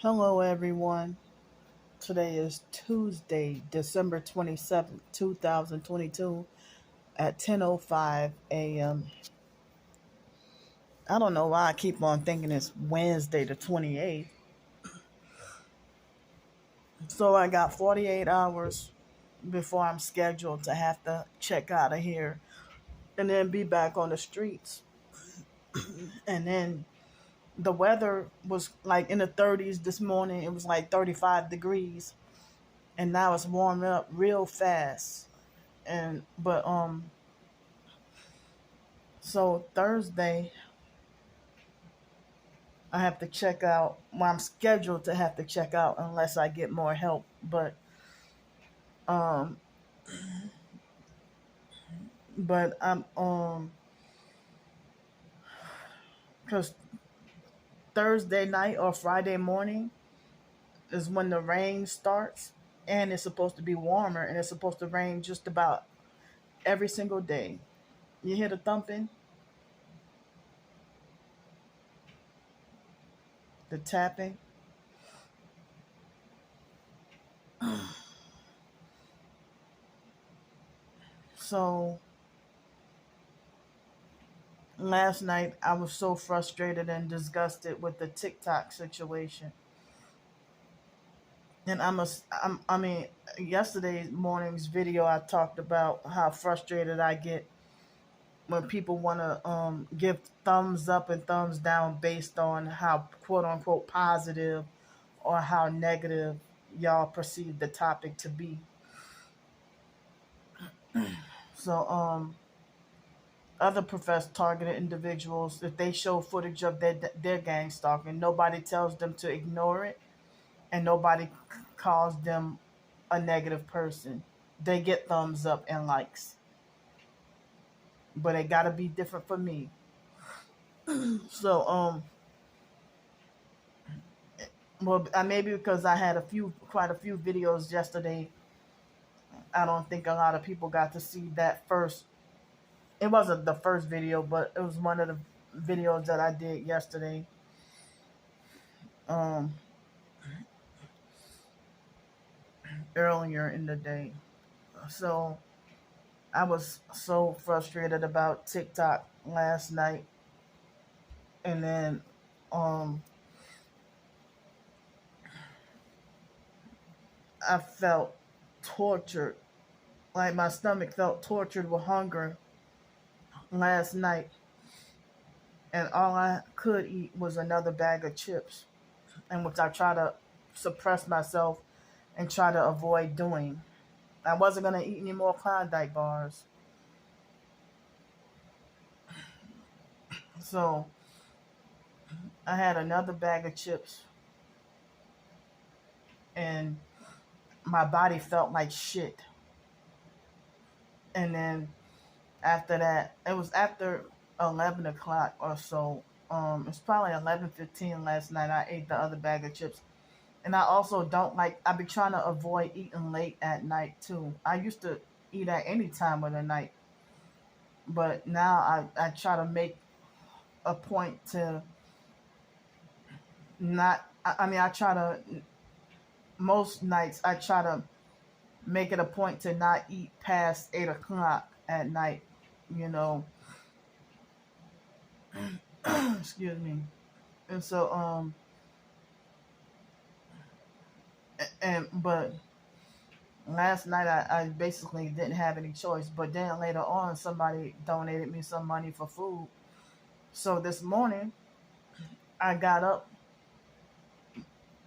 Hello, everyone. Today is Tuesday, December 27th, 2022 at 10:05 a.m. I don't know why I keep on thinking it's Wednesday, the 28th. So I got 48 hours before I'm scheduled to have to check out of here and then be back on the streets. And then the weather was like in the 30s this morning. It was like 35 degrees. And now it's warming up real fast. So Thursday, I have to check out. Well, I'm scheduled to have to check out unless I get more help. Um, but I'm because Thursday night or Friday morning is when the rain starts, and it's supposed to be warmer, and it's supposed to rain just about every single day. You hear the thumping, the tapping. So last night I was so frustrated and disgusted with the TikTok situation. And I mean, yesterday's morning's video, I talked about how frustrated I get when people want to give thumbs up and thumbs down based on how quote unquote positive or how negative y'all perceive the topic to be. So, other professed targeted individuals, if they show footage of their gang stalking, nobody tells them to ignore it, and nobody calls them a negative person. They get thumbs up and likes, but it got to be different for me. So well, maybe because I had quite a few videos yesterday. I don't think a lot of people got to see that first. It wasn't the first video, but it was one of the videos that I did yesterday. Um, Earlier in the day. So I was so frustrated about TikTok last night, and then um, I felt tortured. Like my stomach felt tortured with hunger last night, and all I could eat was another bag of chips, and which I try to suppress myself and try to avoid doing. I wasn't gonna eat any more Klondike bars, so I had another bag of chips, and my body felt like shit. And then after that, it was after 11 o'clock or so. It's probably 11:15 last night. I ate the other bag of chips. And I also don't like, I be trying to avoid eating late at night too. I used to eat at any time of the night, but now I try to make a point to not, I mean, I try to, most nights, I try to make it a point to not eat past 8 o'clock at night, you know. Excuse me. And so, but last night I basically didn't have any choice. But then later on, somebody donated me some money for food. So this morning, I got up.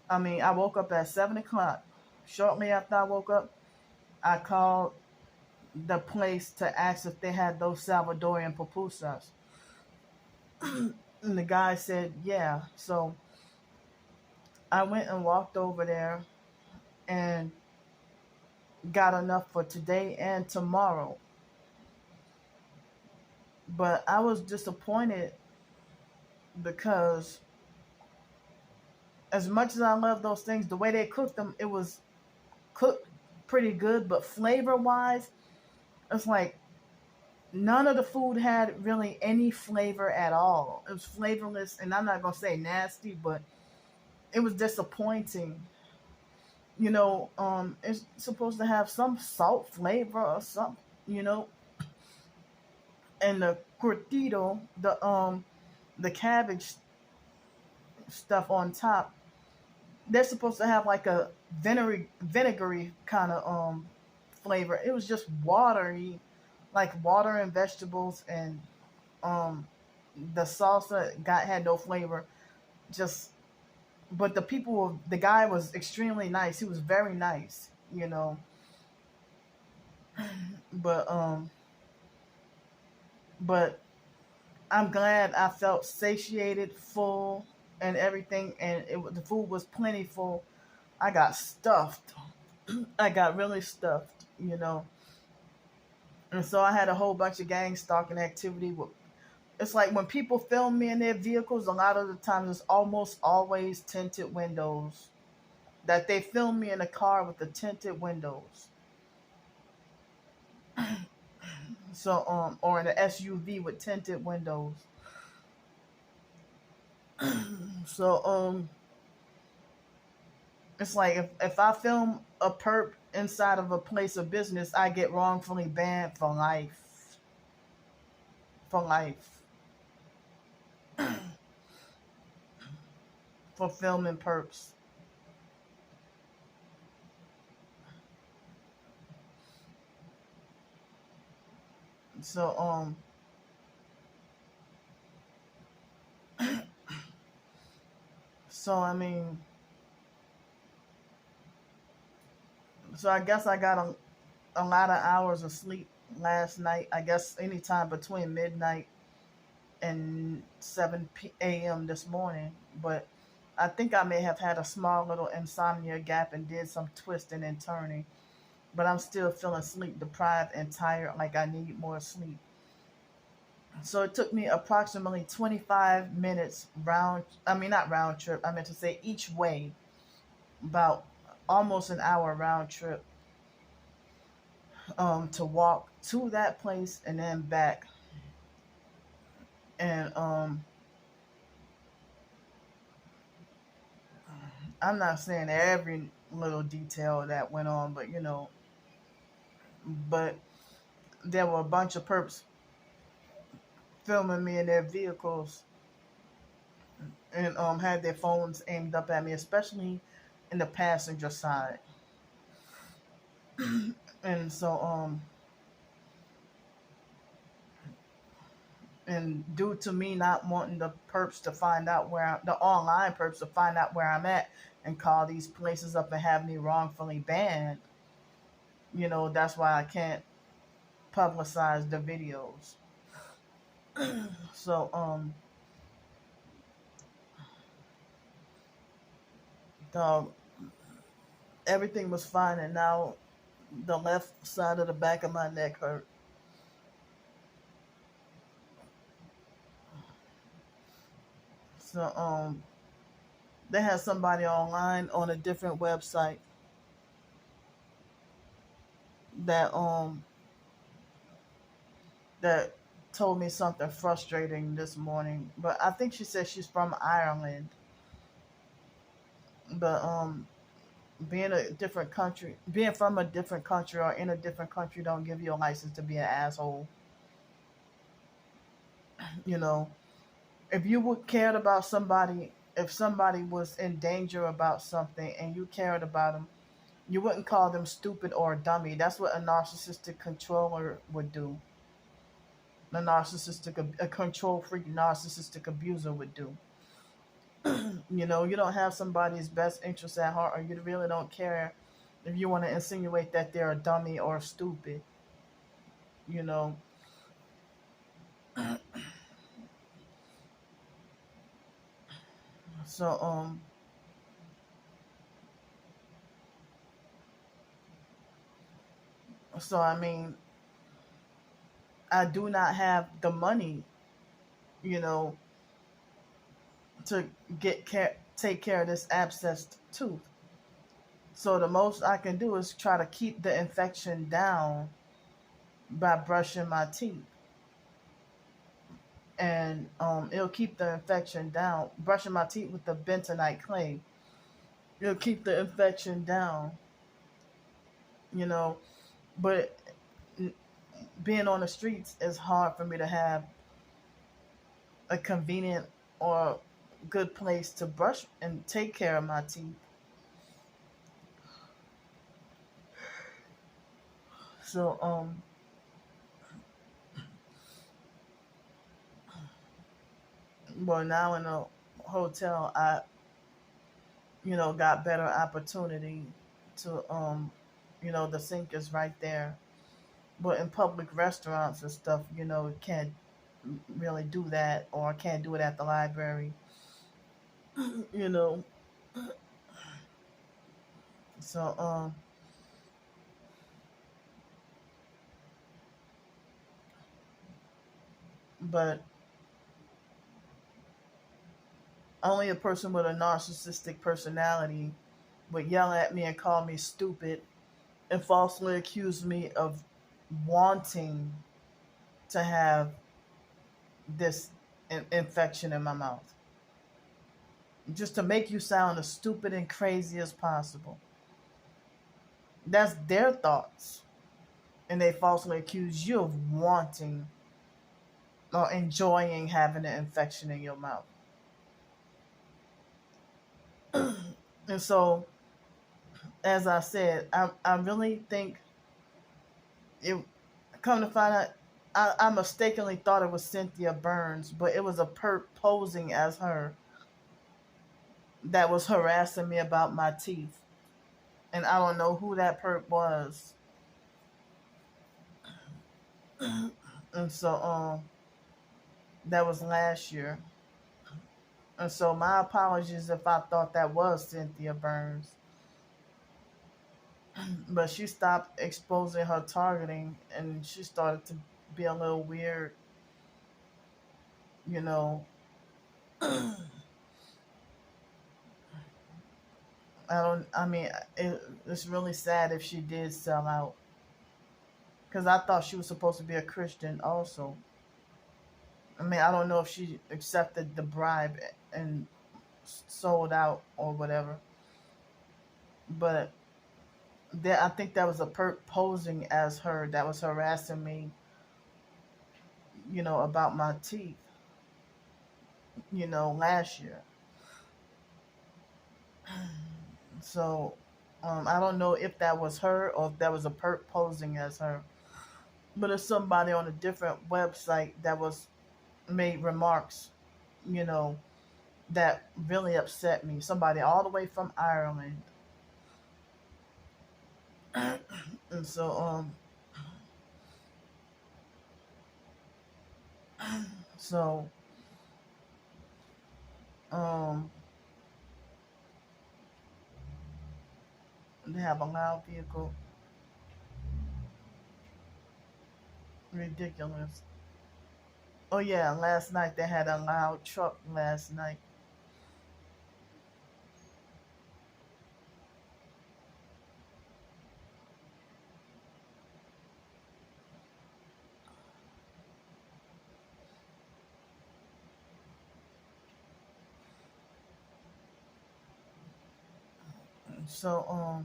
I woke up at 7 o'clock. Shortly after I woke up, I called the place to ask if they had those Salvadorian pupusas. And the guy said, yeah. So I went and walked over there and got enough for today and tomorrow. But I was disappointed because as much as I love those things, the way they cooked them, it was cooked pretty good, but flavor wise, it's like none of the food had really any flavor at all. It was flavorless, and I'm not gonna say nasty, but it was disappointing. It's supposed to have some salt flavor or something, you know, and the curtido, the cabbage stuff on top, they're supposed to have like a vinegary kind of flavor. It was just watery, like water and vegetables, and um the salsa got had no flavor. Just but the guy was extremely nice. He was very nice, but but I'm glad I felt satiated, full, and everything, and the food was plentiful. I got stuffed. I got really stuffed, and so I had a whole bunch of gang stalking activity. It's like when people film me in their vehicles, a lot of the times it's almost always tinted windows. That they film me in a car with the tinted windows. So or in an SUV with tinted windows. So it's like if I film a perp inside of a place of business, I get wrongfully banned for life. For life. For filming perps. So so I mean so I guess I got a lot of hours of sleep last night. I guess anytime between midnight and 7 a.m. this morning. But I think I may have had a small little insomnia gap and did some twisting and turning. But I'm still feeling sleep deprived and tired, like I need more sleep. So it took me approximately 25 minutes I mean, not round trip, I meant to say each way, about almost an hour round trip, to walk to that place and then back. And I'm not saying every little detail that went on, but but there were a bunch of perps filming me in their vehicles and had their phones aimed up at me, especially in the passenger side. And so and due to me not wanting the online perps to find out where I'm at and call these places up and have me wrongfully banned, that's why I can't publicize the videos. So the everything was fine, and now the left side of the back of my neck hurt. So they had somebody online on a different website that that told me something frustrating this morning. But I think she said she's from Ireland. But being from a different country or in a different country don't give you a license to be an asshole. You know, if you would cared about somebody, if somebody was in danger about something and you cared about them, you wouldn't call them stupid or a dummy. That's what a narcissistic controller would do. A control freak narcissistic abuser would do. You don't have somebody's best interest at heart, or you really don't care if you want to insinuate that they're a dummy or stupid. You know, so I mean, I do not have the money, you know, to take care of this abscessed tooth. So the most I can do is try to keep the infection down by brushing my teeth, and it'll keep the infection down. Brushing my teeth with the bentonite clay, It'll keep the infection down, you know. But being on the streets is hard for me to have a convenient or good place to brush and take care of my teeth. So well, now in a hotel, I got better opportunity to the sink is right there. But in public restaurants and stuff, can't really do that, or can't do it at the library. you know. So but only a person with a narcissistic personality would yell at me and call me stupid and falsely accuse me of wanting to have this infection in my mouth, just to make you sound as stupid and crazy as possible. That's their thoughts, and they falsely accuse you of wanting or enjoying having an infection in your mouth. And so, as I said, I really think it. Come to find out, I mistakenly thought it was Cynthia Burns, but it was a perp posing as her that was harassing me about my teeth, and I don't know who that perp was. And so, that was last year. And so, my apologies if I thought that was Cynthia Burns. But she stopped exposing her targeting, and she started to be a little weird, you know. I mean, it's really sad if she did sell out. Because I thought she was supposed to be a Christian also. I mean, I don't know if she accepted the bribe and sold out or whatever. But I think that was a perp posing as her that was harassing me, about my teeth, last year. So, I don't know if that was her or if that was a perp posing as her. But it's somebody on a different website that was made remarks, you know, that really upset me. Somebody all the way from Ireland. And so, so, um, they have a loud vehicle. Ridiculous. Oh yeah, last night they had a loud truck last night. So,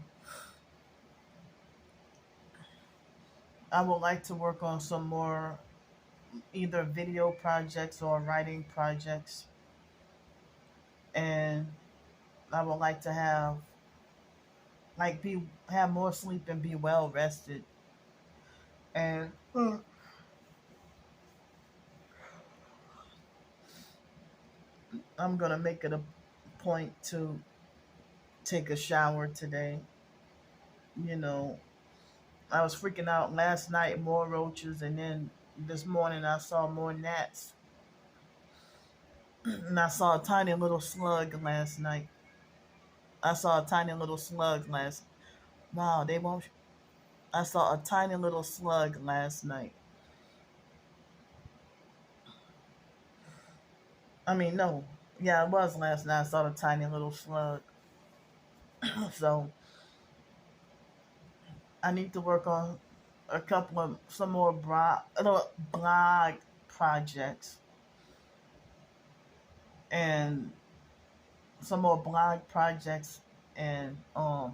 I would like to work on some more either video projects or writing projects, and I would like to be have more sleep and be well rested. And I'm gonna make it a point to take a shower today. You know, I was freaking out last night, more roaches, and then this morning I saw more gnats. And I saw a tiny little slug last night. I saw a tiny little slug last. Wow, they won't. I saw a tiny little slug last night. I mean, no. Yeah, it was last night. I saw the tiny little slug. So I need to work on some more blog projects and some more blog projects and I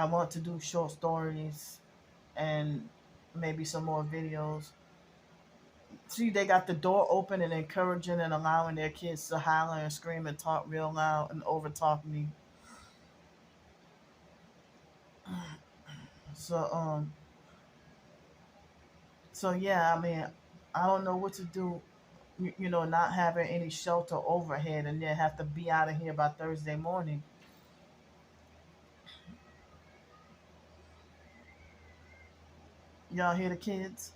want to do short stories and maybe some more videos. See, they got the door open and encouraging and allowing their kids to holler and scream and talk real loud and over talk me. So so yeah, I mean, I don't know what to do. Not having any shelter overhead and then have to be out of here by Thursday morning. Y'all hear the kids?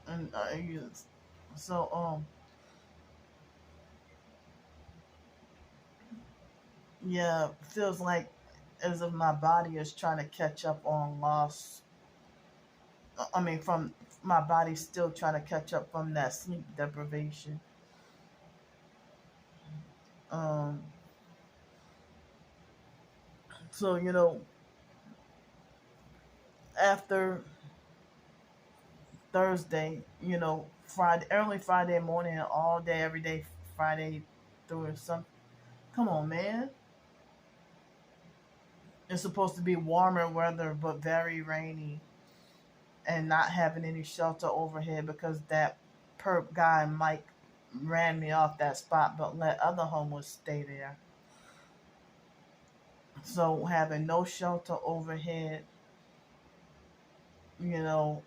And so yeah, feels like as if my body is trying to catch up on loss. I mean, from my body's still trying to catch up from that sleep deprivation. Um, so after Thursday, Friday, early Friday morning, all day, every day, Friday through some. Come on, man! It's supposed to be warmer weather, but very rainy, and not having any shelter overhead because that perp guy Mike ran me off that spot, but let other homeless stay there. So having no shelter overhead, you know,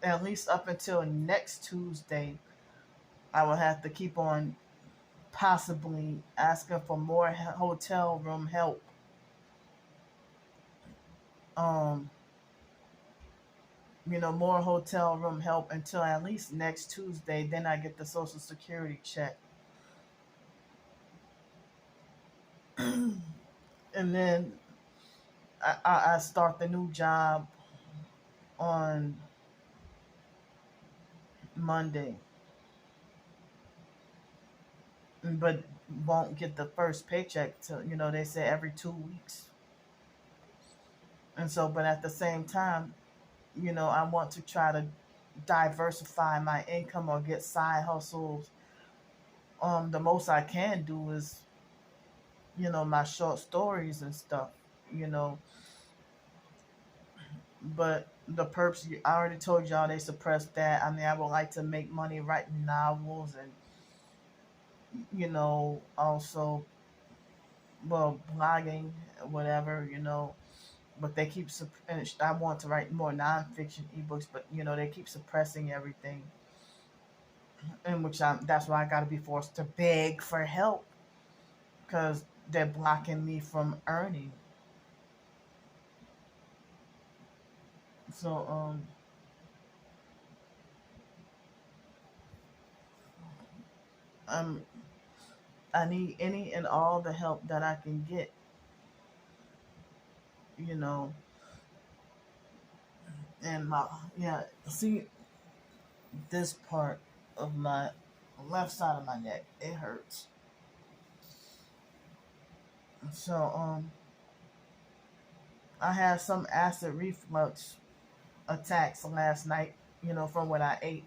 at least up until next Tuesday, I will have to keep on possibly asking for more hotel room help. Um, more hotel room help until at least next Tuesday. Then I get the Social Security check, and then I start the new job on Monday, but won't get the first paycheck till they say every 2 weeks. And so, but at the same time, I want to try to diversify my income or get side hustles. The most I can do is, my short stories and stuff, you know. But the perps, I already told y'all they suppressed that. I mean, I would like to make money writing novels and, also, well, blogging, whatever, But they keep, and I want to write more nonfiction ebooks, but, they keep suppressing everything. In which that's why I got to be forced to beg for help because they're blocking me from earning. So um, I need any and all the help that I can get. You know, and my yeah. See this part of my left side of my neck, it hurts. So I had some acid reflux attacks last night. From what I ate,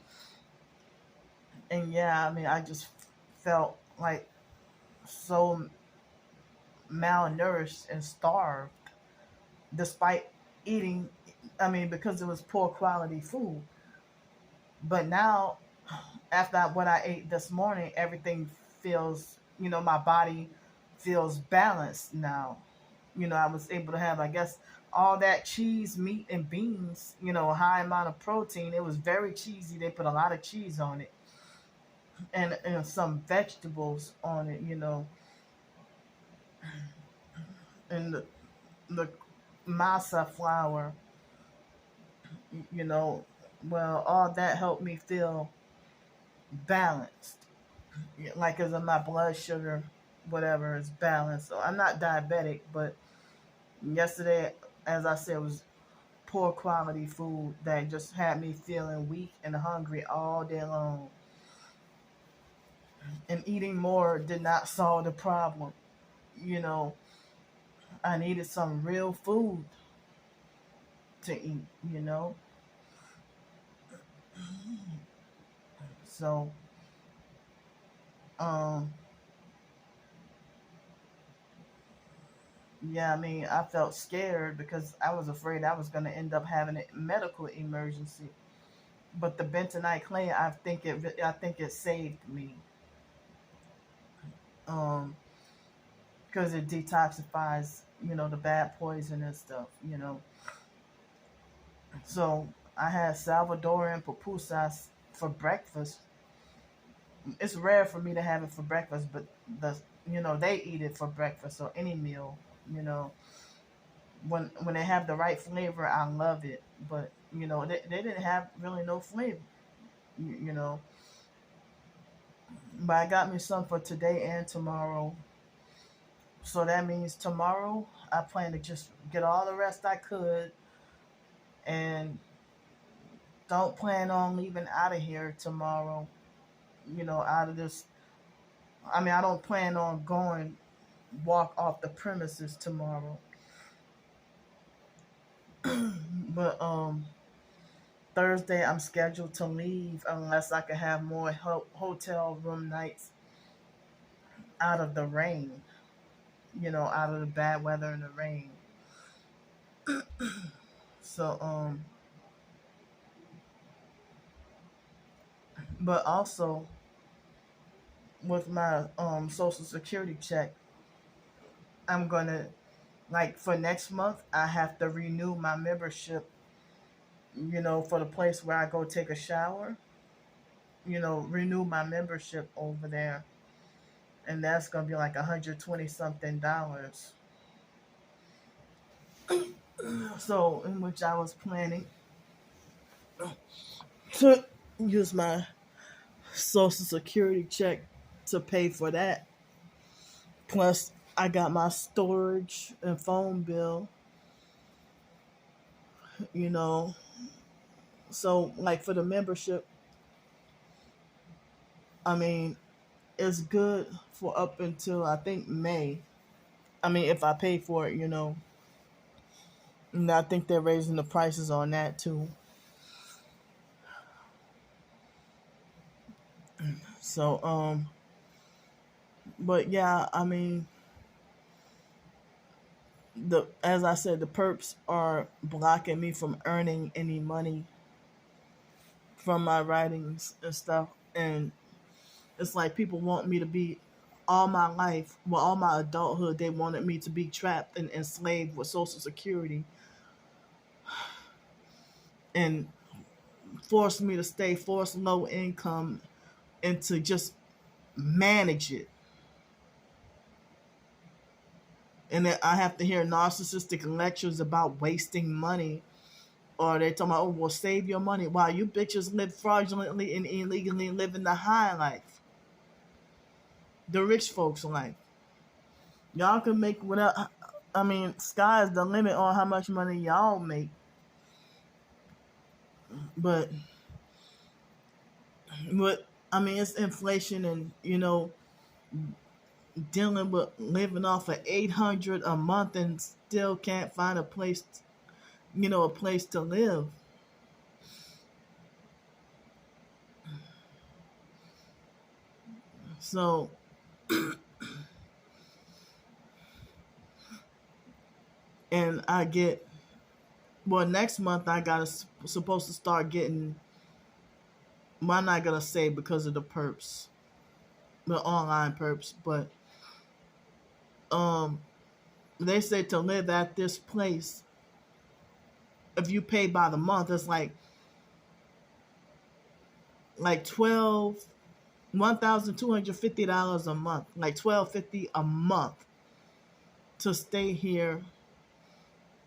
and yeah, I mean, I just felt like so malnourished and starved despite eating, I mean, because it was poor quality food. But now, after what I ate this morning, everything feels, my body feels balanced now. I was able to have, I guess, all that cheese, meat, and beans, a high amount of protein. It was very cheesy. They put a lot of cheese on it and some vegetables on it, and the masa flour, you know, well, all that helped me feel balanced. Like, as in my blood sugar, whatever, is balanced. So I'm not diabetic, but yesterday, as I said, was poor quality food that just had me feeling weak and hungry all day long. And eating more did not solve the problem. You know, I needed some real food to eat. So Um, yeah, I mean, I felt scared because I was afraid I was going to end up having a medical emergency. But the bentonite clay, I think it saved me. Um, because it detoxifies, the bad poison and stuff. So I had Salvadorian pupusas for breakfast. It's rare for me to have it for breakfast, but they eat it for breakfast or any meal. You know, when they have the right flavor, I love it. But they didn't have really no flavor. You, you know, but I got me some for today and tomorrow. So that means tomorrow I plan to just get all the rest I could and don't plan on leaving out of here tomorrow. Out of this. I mean, I don't plan on going walk off the premises tomorrow. But Thursday I'm scheduled to leave unless I can have more hotel room nights out of the rain. Out of the bad weather and the rain. So but also with my social security check, I'm gonna, like, for next month I have to renew my membership, for the place where I go take a shower, renew my membership over there. And that's gonna be like $120 something. So in which I was planning to use my social security check to pay for that. Plus I got my storage and phone bill, you know. So like for the membership, I mean, it's good for up until I think May. I mean, if I pay for it, And I think they're raising the prices on that too. So, but yeah, I mean, the as I said, the perps are blocking me from earning any money from my writings and stuff, and it's like people want me to be all my life, well, all my adulthood, they wanted me to be trapped and enslaved with Social Security and forced me to stay forced low income and to just manage it. And then I have to hear narcissistic lectures about wasting money. Or they talking about, oh, well, save your money. Wow, you bitches live fraudulently and illegally living the high life. The rich folks' life. Y'all can make whatever. I mean, sky's the limit on how much money y'all make. But, I mean, it's inflation and, dealing with living off of 800 a month and still can't find a place to live. So, and I get, well, next month I supposed to start getting, well, I'm not gonna say because of the perps, the online perps, but um, they say to live at this place, if you pay by the month, it's like 1,250 a month, like $1,250 a month to stay here,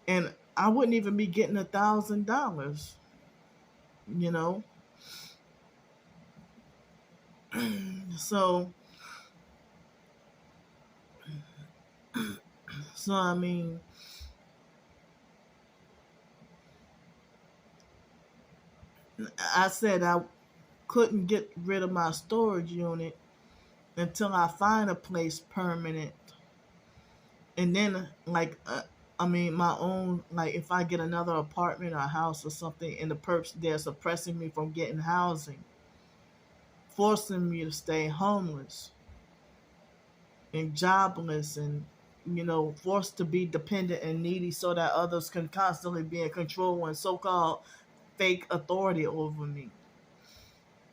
and I wouldn't even be getting $1,000, you know. So, I mean, I said I couldn't get rid of my storage unit until I find a place permanent, and then I mean, my own, like if I get another apartment or house or something, and the perps they're suppressing me from getting housing, forcing me to stay homeless. and jobless and, forced to be dependent and needy so that others can constantly be in control and so-called fake authority over me.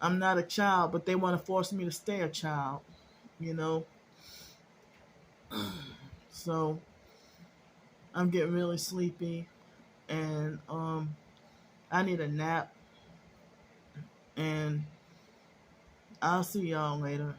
I'm not a child, but they want to force me to stay a child, you know. So I'm getting really sleepy, and I need a nap, and I'll see y'all later.